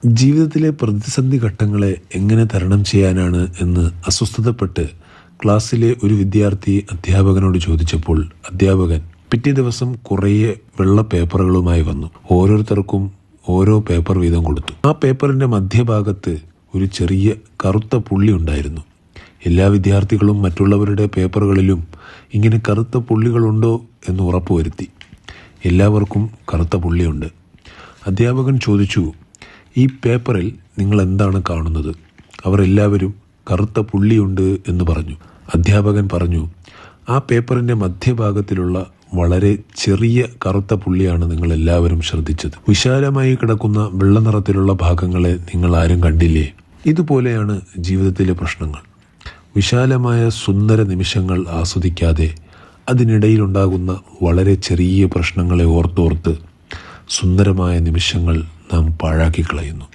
ജീവിതത്തിലെ പ്രതിസന്ധി ഘട്ടങ്ങളെ എങ്ങനെ തരണം ചെയ്യാനാണ് എന്ന് അസ്വസ്ഥതപ്പെട്ട് ക്ലാസ്സിലെ ഒരു വിദ്യാർത്ഥി അധ്യാപകനോട് ചോദിച്ചപ്പോൾ അധ്യാപകൻ പിറ്റേ ദിവസം കുറേ വെള്ള പേപ്പറുകളുമായി വന്നു. ഓരോരുത്തർക്കും ഓരോ പേപ്പർ വീതം കൊടുത്തു. ആ പേപ്പറിന്റെ മധ്യഭാഗത്ത് ഒരു ചെറിയ കറുത്ത പുള്ളി ഉണ്ടായിരുന്നു. എല്ലാ വിദ്യാർത്ഥികളും മറ്റുള്ളവരുടെ പേപ്പറുകളിലും ഇങ്ങനെ കറുത്ത പുള്ളികളുണ്ടോ എന്ന് ഉറപ്പുവരുത്തി. എല്ലാവർക്കും കറുത്ത പുള്ളിയുണ്ട്. അധ്യാപകൻ ചോദിച്ചു, ഈ പേപ്പറിൽ നിങ്ങൾ എന്താണ് കാണുന്നത്? അവർ എല്ലാവരും കറുത്ത പുള്ളിയുണ്ട് എന്ന് പറഞ്ഞു. അധ്യാപകൻ പറഞ്ഞു, ആ പേപ്പറിന്റെ മധ്യഭാഗത്തിലുള്ള വളരെ ചെറിയ കറുത്ത പുള്ളിയാണ് നിങ്ങൾ എല്ലാവരും ശ്രദ്ധിച്ചത്. വിശാലമായി കിടക്കുന്ന വെള്ള നിറത്തിലുള്ള ഭാഗങ്ങളെ നിങ്ങൾ ആരും കണ്ടില്ലേ? ഇതുപോലെയാണ് ജീവിതത്തിലെ പ്രശ്നങ്ങൾ. വിശാലമായ സുന്ദര നിമിഷങ്ങൾ ആസ്വദിക്കാതെ അതിനിടയിലുണ്ടാകുന്ന വളരെ ചെറിയ പ്രശ്നങ്ങളെ ഓർത്തോർത്ത് സുന്ദരമായ നിമിഷങ്ങൾ നാം പാഴാക്കി കളയുന്നു.